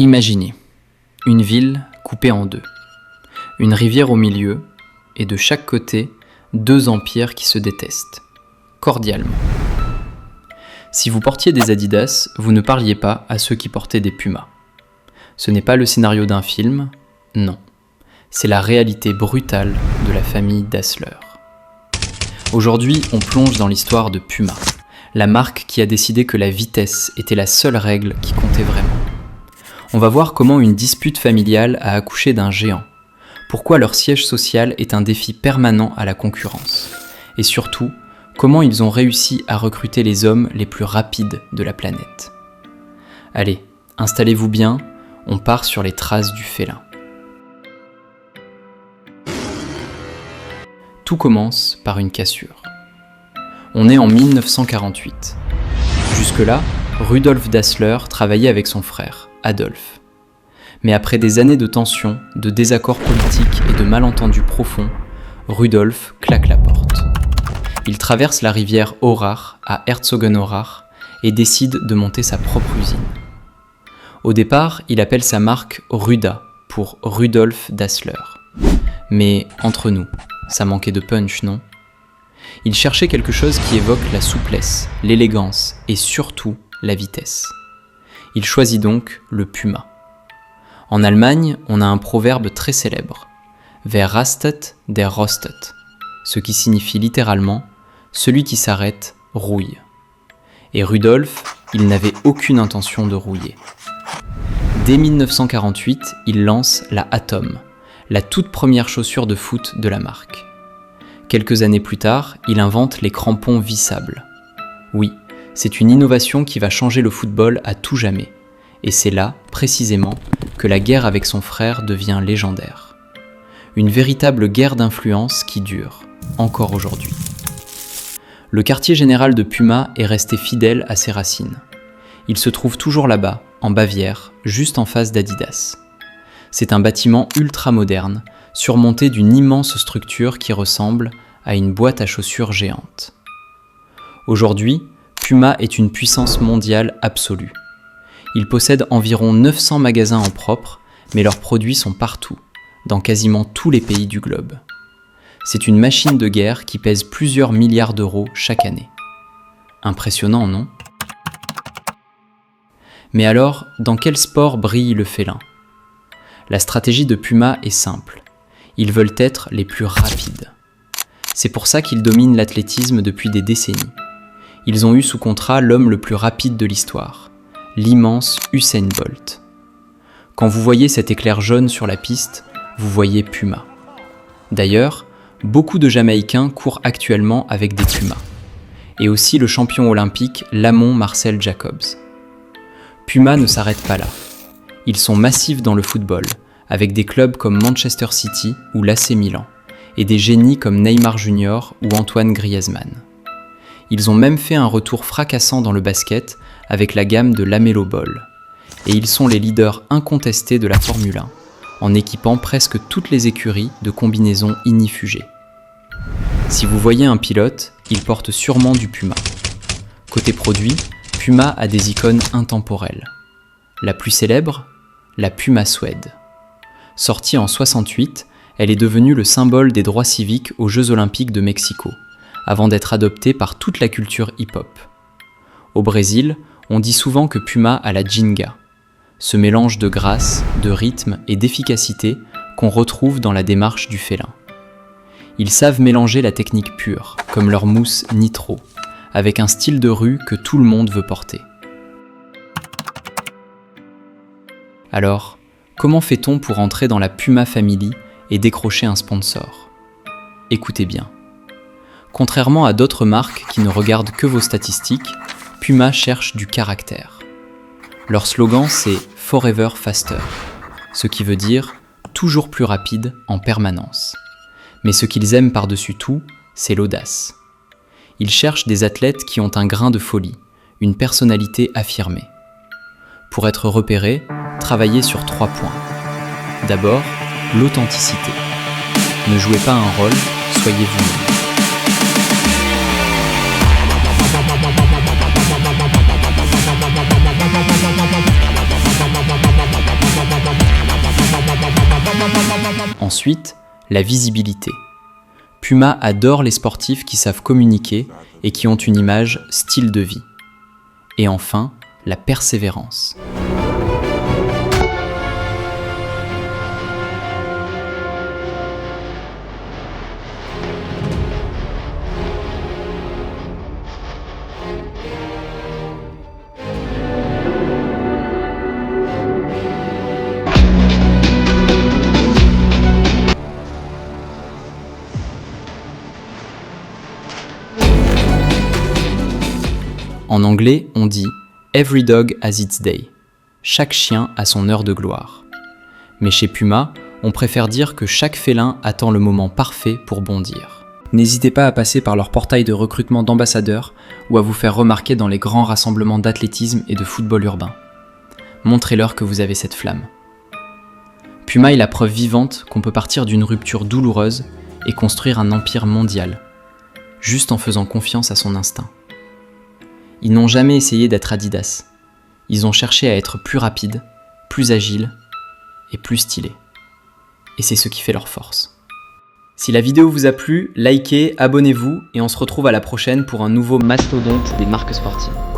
Imaginez une ville coupée en deux, une rivière au milieu, et de chaque côté, deux empires qui se détestent, cordialement. Si vous portiez des Adidas, vous ne parliez pas à ceux qui portaient des Pumas. Ce n'est pas le scénario d'un film, non. C'est la réalité brutale de la famille Dassler. Aujourd'hui, on plonge dans l'histoire de Puma, la marque qui a décidé que la vitesse était la seule règle qui comptait vraiment. On va voir comment une dispute familiale a accouché d'un géant, pourquoi leur siège social est un défi permanent à la concurrence, et surtout, comment ils ont réussi à recruter les hommes les plus rapides de la planète. Allez, installez-vous bien, on part sur les traces du félin. Tout commence par une cassure. On est en 1948. Jusque-là, Rudolf Dassler travaillait avec son frère, Adolf. Mais après des années de tensions, de désaccords politiques et de malentendus profonds, Rudolf claque la porte. Il traverse la rivière Orach à Herzogenaurach et décide de monter sa propre usine. Au départ, il appelle sa marque Ruda pour Rudolf Dassler. Mais entre nous, ça manquait de punch, non ? Il cherchait quelque chose qui évoque la souplesse, l'élégance et surtout la vitesse. Il choisit donc le Puma. En Allemagne, on a un proverbe très célèbre, Wer rastet, der rostet, ce qui signifie littéralement « celui qui s'arrête, rouille ». Et Rudolf, il n'avait aucune intention de rouiller. Dès 1948, il lance la Atom, la toute première chaussure de foot de la marque. Quelques années plus tard, il invente les crampons vissables. Oui, c'est une innovation qui va changer le football à tout jamais. Et c'est là, précisément, que la guerre avec son frère devient légendaire. Une véritable guerre d'influence qui dure, encore aujourd'hui. Le quartier général de Puma est resté fidèle à ses racines. Il se trouve toujours là-bas, en Bavière, juste en face d'Adidas. C'est un bâtiment ultra moderne, surmonté d'une immense structure qui ressemble à une boîte à chaussures géante. Aujourd'hui, Puma est une puissance mondiale absolue. Il possède environ 900 magasins en propre, mais leurs produits sont partout, dans quasiment tous les pays du globe. C'est une machine de guerre qui pèse plusieurs milliards d'euros chaque année. Impressionnant, non ? Mais alors, dans quel sport brille le félin ? La stratégie de Puma est simple. Ils veulent être les plus rapides. C'est pour ça qu'ils dominent l'athlétisme depuis des décennies. Ils ont eu sous contrat l'homme le plus rapide de l'histoire, l'immense Usain Bolt. Quand vous voyez cet éclair jaune sur la piste, vous voyez Puma. D'ailleurs, beaucoup de Jamaïcains courent actuellement avec des Pumas. Et aussi le champion olympique Lamont Marcel Jacobs. Puma ne s'arrête pas là. Ils sont massifs dans le football, avec des clubs comme Manchester City ou l'AC Milan, et des génies comme Neymar Jr. ou Antoine Griezmann. Ils ont même fait un retour fracassant dans le basket avec la gamme de Lamelo Ball. Et ils sont les leaders incontestés de la Formule 1, en équipant presque toutes les écuries de combinaisons ignifugées. Si vous voyez un pilote, il porte sûrement du Puma. Côté produit, Puma a des icônes intemporelles. La plus célèbre, la Puma Suede. Sortie en 68, elle est devenue le symbole des droits civiques aux Jeux Olympiques de Mexico, avant d'être adoptée par toute la culture hip-hop. Au Brésil, on dit souvent que Puma a la ginga, ce mélange de grâce, de rythme et d'efficacité qu'on retrouve dans la démarche du félin. Ils savent mélanger la technique pure, comme leur mousse Nitro, avec un style de rue que tout le monde veut porter. Alors, comment fait-on pour entrer dans la Puma Family et décrocher un sponsor ? Écoutez bien. Contrairement à d'autres marques qui ne regardent que vos statistiques, Puma cherche du caractère. Leur slogan, c'est « Forever Faster », ce qui veut dire « toujours plus rapide en permanence ». Mais ce qu'ils aiment par-dessus tout, c'est l'audace. Ils cherchent des athlètes qui ont un grain de folie, une personnalité affirmée. Pour être repérés, travaillez sur 3 points. D'abord, l'authenticité. Ne jouez pas un rôle, soyez vous-même. Ensuite, la visibilité. Puma adore les sportifs qui savent communiquer et qui ont une image style de vie. Et enfin, la persévérance. En anglais, on dit « Every dog has its day ». Chaque chien a son heure de gloire. Mais chez Puma, on préfère dire que chaque félin attend le moment parfait pour bondir. N'hésitez pas à passer par leur portail de recrutement d'ambassadeurs ou à vous faire remarquer dans les grands rassemblements d'athlétisme et de football urbain. Montrez-leur que vous avez cette flamme. Puma est la preuve vivante qu'on peut partir d'une rupture douloureuse et construire un empire mondial, juste en faisant confiance à son instinct. Ils n'ont jamais essayé d'être Adidas. Ils ont cherché à être plus rapides, plus agiles et plus stylés. Et c'est ce qui fait leur force. Si la vidéo vous a plu, likez, abonnez-vous et on se retrouve à la prochaine pour un nouveau mastodonte des marques sportives.